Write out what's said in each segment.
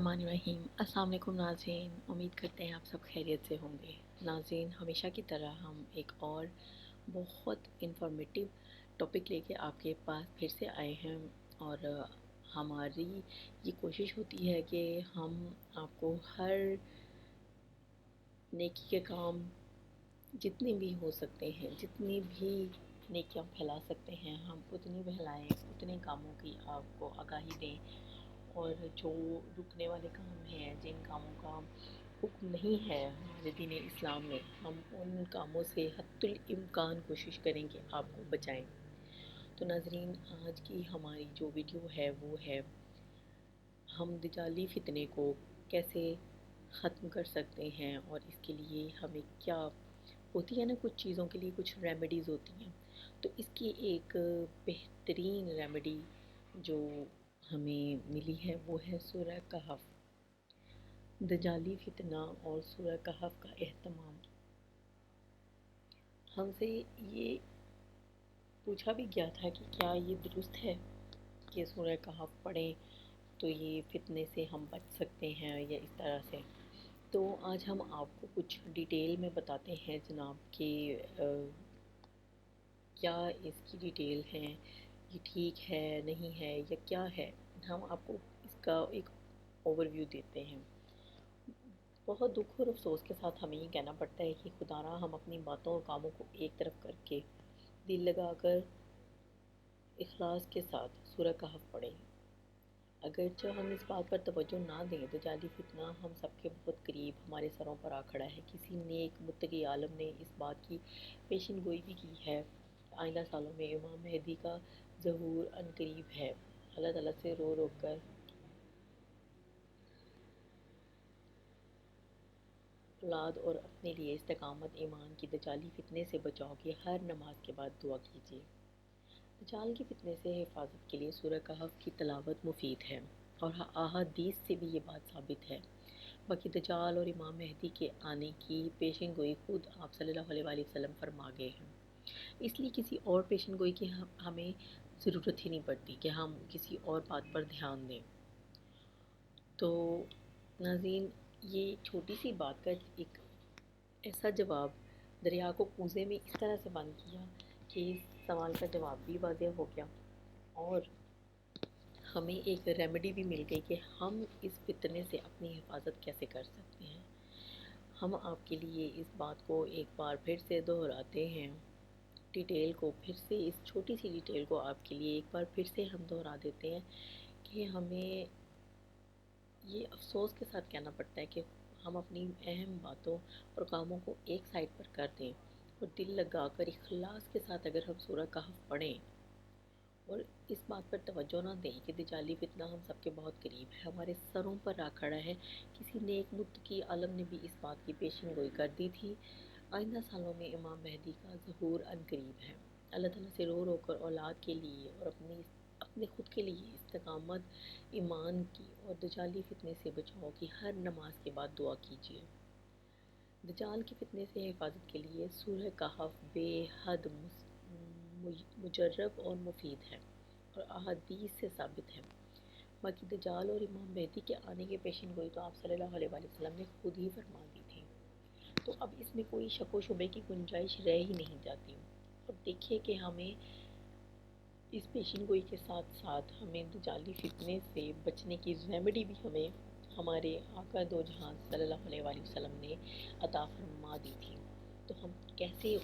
रहीम अस्सलाम वालेकुम नाज़रीन, उम्मीद करते हैं आप सब खैरियत से होंगे। नाज़रीन, हमेशा की तरह हम एक और बहुत इन्फॉर्मेटिव टॉपिक लेके आपके पास फिर से आए हैं और हमारी ये कोशिश होती है कि हम आपको हर नेकी के काम जितने भी हो सकते हैं, जितनी भी नेकियां फैला सकते हैं, हम उतनी फैलाएं, उतने कामों की आपको आगाही दें। और जो रुकने वाले काम हैं, जिन कामों का हुक्म नहीं है हमारे दीन इस्लाम में, हम उन कामों से हद्दुल इम्कान कोशिश करें कि आपको बचाएं। तो नाज़रीन, आज की हमारी जो वीडियो है वो है हम दजाली फितने को कैसे ख़त्म कर सकते हैं और इसके लिए हमें क्या होती है ना, कुछ चीज़ों के लिए कुछ रेमेडीज़ होती हैं। तो इसकी एक बेहतरीन रेमेडी जो हमें मिली है वो है सूरह कहफ। दजाली फितना और सूरह कहफ का एहतमाम। हमसे ये पूछा भी गया था कि क्या ये दुरुस्त है कि सूरह कहफ पढ़ें तो ये फितने से हम बच सकते हैं या इस तरह से। तो आज हम आपको कुछ डिटेल में बताते हैं जनाब कि क्या इसकी डिटेल है, ये ठीक है नहीं है या क्या है। हम आपको इसका एक ओवरव्यू देते हैं। बहुत दुख और अफसोस के साथ हमें ये कहना पड़ता है कि खुदारा हम अपनी बातों और कामों को एक तरफ करके दिल लगाकर इखलास के साथ सूरह कहफ पढ़ें। अगरचे हम इस बात पर तवज्जो ना दें तो जाली फितना हम सबके बहुत करीब हमारे सरों पर आ खड़ा है। किसी नेक मुत्तकी आलम ने इस बात की पेशिन गोई भी की है। आइंदा सालों में इमाम मेहदी का ज़हूर अनकरीब है। अल्लाह ताला से रो रो कर औलाद और अपने लिए इस्तेकामत ईमान की दजाली फितने से बचाव की हर नमाज के बाद दुआ कीजिए। दजाल की फितने से हिफाजत के लिए सूरह कहफ की तलावत मुफीद है और अहादीस से भी ये बात साबित है। बाकी दजाल और इमाम मेहदी के आने की पेशन गोई खुद आप सल्लल्लाहु अलैहि वसल्लम फरमा गए हैं। इसलिए किसी और पेशन गोई की हमें ज़रूरत ही नहीं पड़ती कि हम किसी और बात पर ध्यान दें। तो नाज़रीन, ये छोटी सी बात का एक ऐसा जवाब दरिया को कूज़े में इस तरह से बंद किया कि इस सवाल का जवाब भी वाज़ेह हो गया और हमें एक रेमेडी भी मिल गई कि हम इस फितने से अपनी हिफाजत कैसे कर सकते हैं। हम आपके लिए इस बात को एक बार फिर से दोहराते हैं, डिटेल को फिर से, इस छोटी सी डिटेल को आपके लिए एक बार फिर से हम दोहरा देते हैं कि हमें ये अफसोस के साथ कहना पड़ता है कि हम अपनी अहम बातों और कामों को एक साइड पर कर दें और दिल लगाकर इखलास के साथ अगर हम सूरह कहफ पढ़ें और इस बात पर तवज्जो ना दें कि दजाली फितना हम सबके बहुत करीब है, हमारे सरों पर आ खड़ा है। किसी नेक मुत्तकी आलम ने भी इस बात की पेशिन गोई कर दी थी। आइंदा सालों में इमाम मेहदी का ज़हूर अनकरीब है। अल्लाह ताला से रो रो कर औलाद के लिए और अपने खुद के लिए इस्तकामत ईमान की और दजाली फितने से बचाव की हर नमाज के बाद दुआ कीजिए। दजाल के फितने से हिफाजत के लिए सूरह कहफ बेहद मुजर्रब और मुफीद है और अहादीस से साबित है। बाकी दजाल और इमाम मेहदी के आने के पेशिन गोई तो आप सल्लल्लाहु अलैहि वसल्लम ने खुद ही फरमा दी थी। तो अब इसमें कोई शक व शुबे की गुंजाइश रह ही नहीं जाती। अब देखिए कि हमें इस पेशिन गोई के साथ साथ हमें दजाली फितने से बचने की रेमेडी भी हमें हमारे आका दो जहां सल्लल्लाहु अलैहि वसल्लम ने अता फरमा दी थी। तो हम कैसे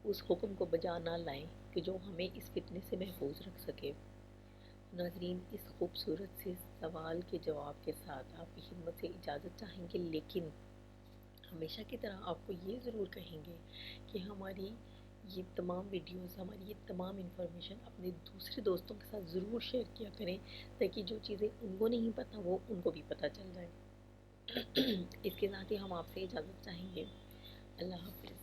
उस हुक्म को बजा ना लाएं कि जो हमें इस फितने से महफूज रख सके। नाज़रीन, इस खूबसूरत से सवाल के जवाब के साथ आपकी खिदमत से इजाज़त चाहेंगे, लेकिन हमेशा की तरह आपको ये ज़रूर कहेंगे कि हमारी ये तमाम वीडियोस, हमारी ये तमाम इन्फॉर्मेशन अपने दूसरे दोस्तों के साथ ज़रूर शेयर किया करें ताकि जो चीज़ें उनको नहीं पता वो उनको भी पता चल जाए। इसके साथ ही हम आपसे इजाज़त चाहेंगे। अल्लाह हाफ़िज़।